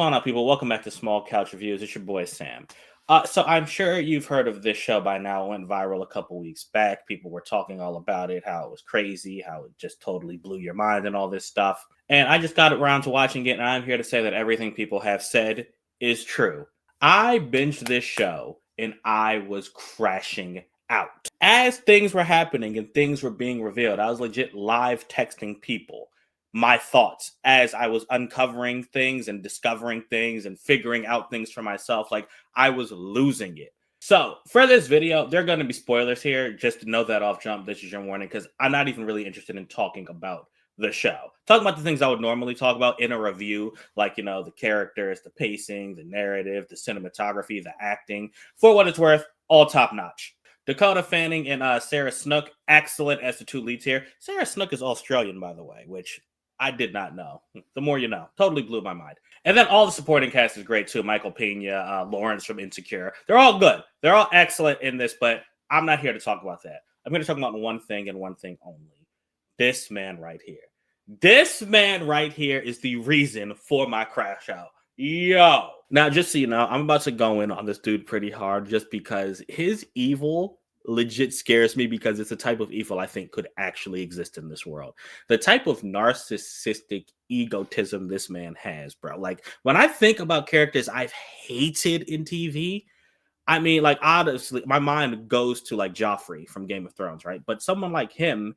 going on, people? Welcome back to Small Couch Reviews. It's your boy Sam. So I'm sure you've heard of this show by now. It went viral a couple weeks back. People were talking all about it, how it was crazy, how it just totally blew your mind and all this stuff. And I just got around to watching it, and I'm here to say that everything people have said is true. I binged this show, and I was crashing out. As things were happening and things were being revealed, I was legit live texting people my thoughts as I was uncovering things and discovering things and figuring out things for myself. Like, I was losing it. So for this video, there are going to be spoilers here. Just to know that off jump, this is your warning, because I'm not even really interested in talking about the show. Talking about the things I would normally talk about in a review, like, the characters, the pacing, the narrative, the cinematography, the acting. For what it's worth, all top notch. Dakota Fanning and Sarah Snook, excellent as the two leads here. Sarah Snook is Australian, by the way, which I did not know. The more you know. Totally blew my mind. And then all the supporting cast is great too. Michael Pena, Lawrence from Insecure. They're all good. They're all excellent in this, but I'm not here to talk about that. I'm going to talk about one thing and one thing only. This man right here. This man right here is the reason for my crash out. Yo. Now, just so you know, I'm about to go in on this dude pretty hard just because his evil legit scares me, because it's a type of evil I think could actually exist in this world. The type of narcissistic egotism this man has, bro. Like, when I think about characters I've hated in TV, I mean, like, honestly, my mind goes to like Joffrey from Game of Thrones, right? But someone like him,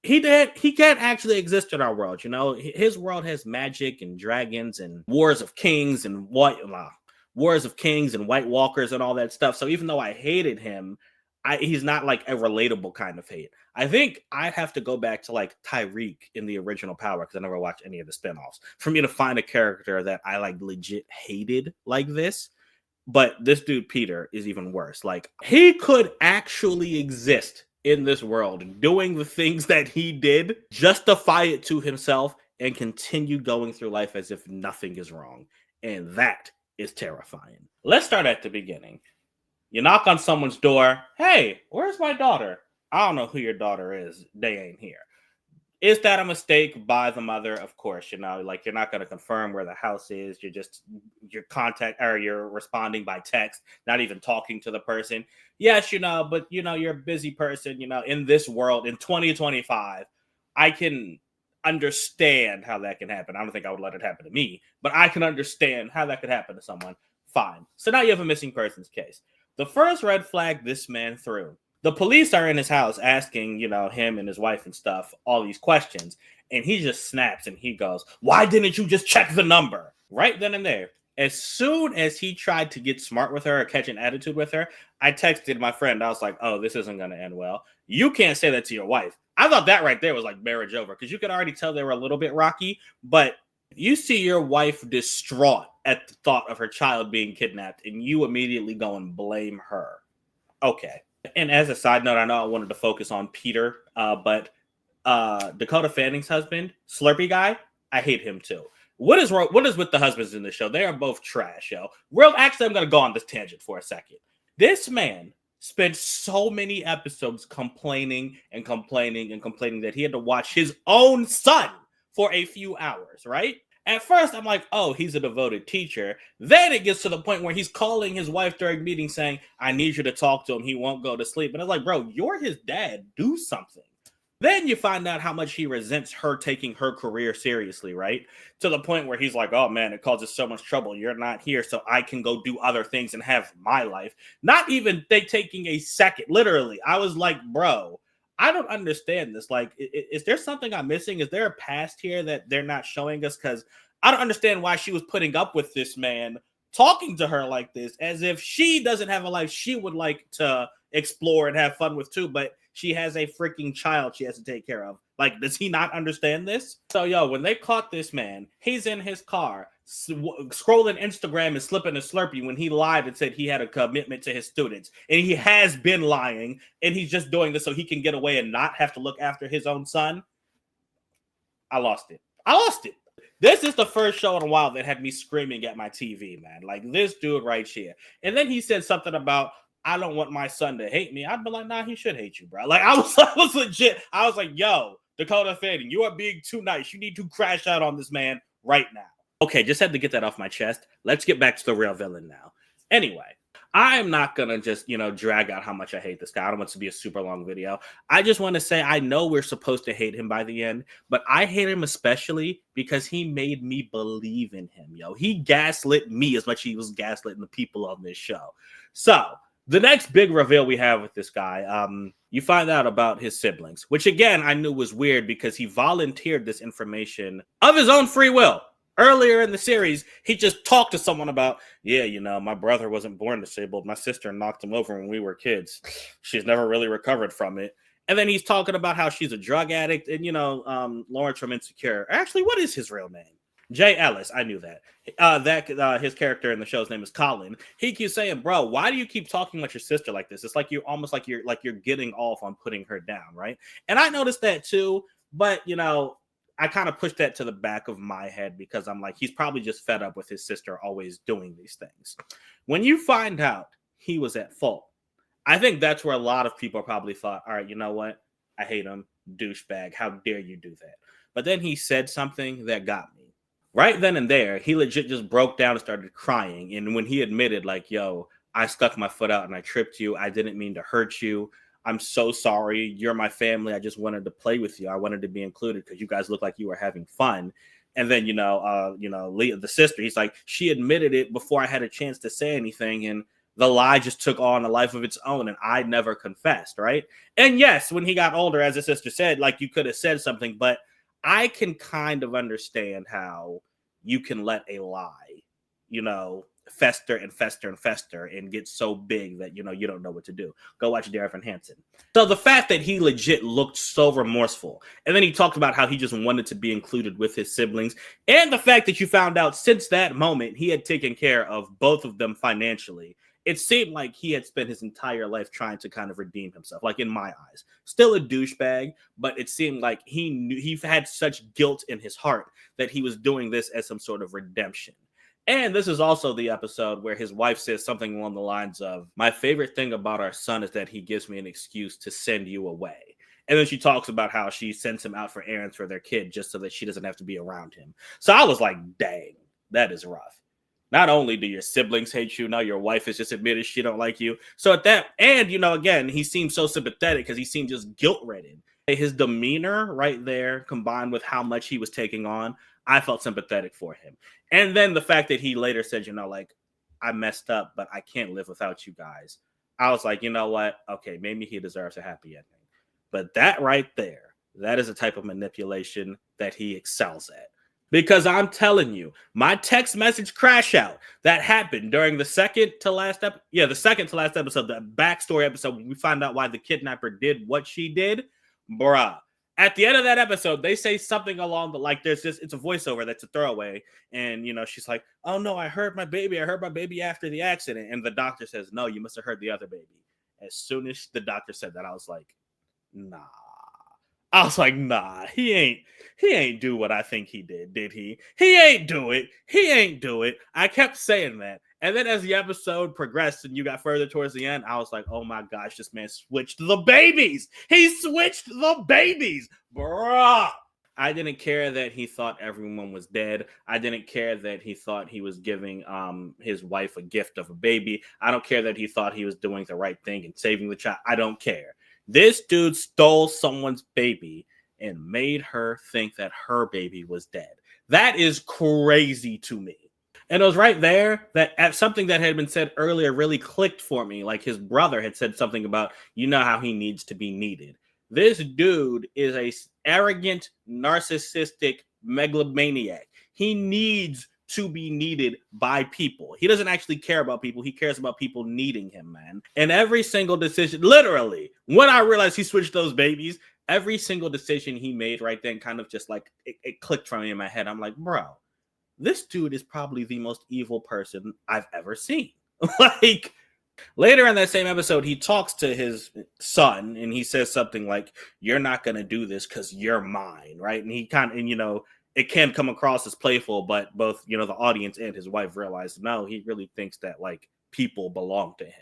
he can't actually exist in our world. His world has magic and dragons and wars of kings and wars of kings and White Walkers and all that stuff. So even though I hated him, he's not like a relatable kind of hate. I think I'd have to go back to like Tyreek in the original Power, because I never watched any of the spinoffs, for me to find a character that I like legit hated like this. But this dude Peter is even worse. Like, he could actually exist in this world doing the things that he did, justify it to himself, and continue going through life as if nothing is wrong. And that is terrifying. Let's start at the beginning. You knock on someone's door. Hey, where's my daughter? I don't know who your daughter is. They ain't here. Is that a mistake by the mother? Of course, like, you're not going to confirm where the house is. You're responding by text, not even talking to the person. Yes, but you're a busy person, in this world in 2025. I can understand how that can happen. I don't think I would let it happen to me, but I can understand how that could happen to someone. Fine. So now you have a missing persons case. The first red flag this man threw. The police are in his house asking, him and his wife and stuff, all these questions. And he just snaps and he goes, "Why didn't you just check the number?" Right then and there. As soon as he tried to get smart with her or catch an attitude with her, I texted my friend. I was like, "Oh, this isn't going to end well. You can't say that to your wife." I thought that right there was like marriage over, because you could already tell they were a little bit rocky. But you see your wife distraught at the thought of her child being kidnapped, and you immediately go and blame her. Okay. And as a side note, I know I wanted to focus on Peter, but Dakota Fanning's husband, Slurpee guy, I hate him too. What is with the husbands in the show? They are both trash, yo. Actually, I'm going to go on this tangent for a second. This man spent so many episodes complaining that he had to watch his own son for a few hours, right? At first, I'm like, oh, he's a devoted teacher. Then it gets to the point where he's calling his wife during meetings saying, "I need you to talk to him. He won't go to sleep." And it's like, bro, you're his dad. Do something. Then you find out how much he resents her taking her career seriously, right? To the point where he's like, "Oh, man, it causes so much trouble. You're not here, so I can go do other things and have my life." Not even taking a second. Literally, I was like, bro, I don't understand this. Like, is there something I'm missing? Is there a past here that they're not showing us? Because I don't understand why she was putting up with this man talking to her like this, as if she doesn't have a life she would like to explore and have fun with too, but she has a freaking child she has to take care of. Like, does he not understand this? So, yo, when they caught this man, he's in his car, scrolling Instagram and slipping a Slurpee when he lied and said he had a commitment to his students. And he has been lying, and he's just doing this so he can get away and not have to look after his own son. I lost it. This is the first show in a while that had me screaming at my TV, man. Like, this dude right here. And then he said something about, "I don't want my son to hate me." I'd be like, nah, he should hate you, bro. Like, I was legit. I was like, yo, Dakota Fanning, you are being too nice. You need to crash out on this man right now. Okay, just had to get that off my chest. Let's get back to the real villain now. Anyway, I'm not gonna just, drag out how much I hate this guy. I don't want it to be a super long video. I just want to say I know we're supposed to hate him by the end, but I hate him especially because he made me believe in him, yo. He gaslit me as much as he was gaslighting the people on this show. So the next big reveal we have with this guy, you find out about his siblings, which again I knew was weird because he volunteered this information of his own free will. Earlier in the series, he just talked to someone about, yeah, my brother wasn't born disabled. My sister knocked him over when we were kids. She's never really recovered from it. And then he's talking about how she's a drug addict. And, Lawrence from Insecure. Actually, what is his real name? Jay Ellis. I knew that. His character in the show's name is Colin. He keeps saying, bro, why do you keep talking about your sister like this? It's like you're almost like you're getting off on putting her down, right? And I noticed that too. But, I kind of pushed that to the back of my head because I'm like, he's probably just fed up with his sister always doing these things. When you find out he was at fault, I think that's where a lot of people probably thought, all right, you know what? I hate him, douchebag. How dare you do that? But then he said something that got me. Right then and there, he legit just broke down and started crying. And when he admitted, like, yo, I stuck my foot out and I tripped you. I didn't mean to hurt you. I'm so sorry. You're my family. I just wanted to play with you. I wanted to be included because you guys look like you were having fun. And then, Leah, the sister, he's like, she admitted it before I had a chance to say anything. And the lie just took on a life of its own. And I never confessed. Right. And yes, when he got older, as the sister said, like, you could have said something, but I can kind of understand how you can let a lie, fester and fester and fester and get so big that you don't know what to do. Go watch Dear Evan Hansen. So the fact that he legit looked so remorseful, and then he talked about how he just wanted to be included with his siblings, and the fact that you found out since that moment he had taken care of both of them financially, it seemed like he had spent his entire life trying to kind of redeem himself. Like, in my eyes, still a douchebag, but it seemed like he knew he had such guilt in his heart that he was doing this as some sort of redemption. And this is also the episode where his wife says something along the lines of, my favorite thing about our son is that he gives me an excuse to send you away. And then she talks about how she sends him out for errands for their kid just so that she doesn't have to be around him. So I was like, dang, that is rough. Not only do your siblings hate you, now your wife has just admitted she don't like you. So at that, and, again, he seemed so sympathetic because he seemed just guilt-ridden. His demeanor right there, combined with how much he was taking on, I felt sympathetic for him. And then the fact that he later said, I messed up, but I can't live without you guys. I was like, you know what? Okay, maybe he deserves a happy ending. But that right there, that is a type of manipulation that he excels at. Because I'm telling you, my text message crash out that happened during the second to last episode, the backstory episode, when we find out why the kidnapper did what she did, bruh. At the end of that episode, they say something along the it's a voiceover that's a throwaway. And, she's like, oh, no, I heard my baby after the accident. And the doctor says, no, you must have heard the other baby. As soon as the doctor said that, I was like, nah. He ain't do what I think he did he? He ain't do it. I kept saying that. And then as the episode progressed and you got further towards the end, I was like, oh my gosh, this man switched the babies. He switched the babies, bruh. I didn't care that he thought everyone was dead. I didn't care that he thought he was giving his wife a gift of a baby. I don't care that he thought he was doing the right thing and saving the child. I don't care. This dude stole someone's baby and made her think that her baby was dead. That is crazy to me. And it was right there that at something that had been said earlier really clicked for me. Like, his brother had said something about, how he needs to be needed. This dude is a arrogant, narcissistic megalomaniac. He needs to be needed by people. He doesn't actually care about people. He cares about people needing him, man. And every single decision, literally, when I realized he switched those babies, every single decision he made right then kind of just like, it clicked from me in my head. I'm like, bro, this dude is probably the most evil person I've ever seen. Like, later in that same episode, he talks to his son and he says something like, you're not going to do this because you're mine, right? And he it can come across as playful, but both, the audience and his wife realized, no, he really thinks that, like, people belong to him.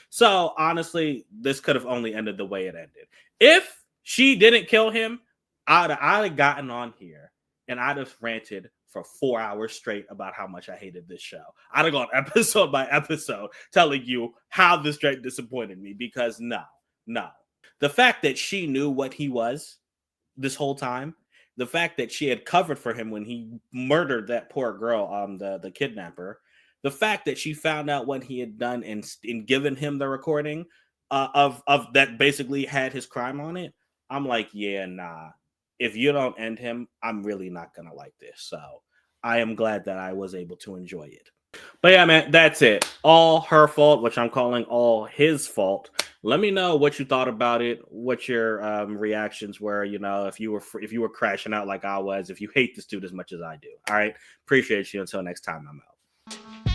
So, honestly, this could have only ended the way it ended. If she didn't kill him, I'd have gotten on here and I'd have ranted for 4 hours straight about how much I hated this show. I'd have gone episode by episode telling you how this straight disappointed me because no. The fact that she knew what he was this whole time, the fact that she had covered for him when he murdered that poor girl, the kidnapper, the fact that she found out what he had done and given him the recording of that basically had his crime on it. I'm like, yeah, nah. If you don't end him, I'm really not gonna like this. So I am glad that I was able to enjoy it. But yeah, man, that's it. All her fault, which I'm calling all his fault. Let me know what you thought about it, what your reactions were. You know, if you were crashing out like I was, if you hate this dude as much as I do. All right, appreciate you. Until next time, I'm out.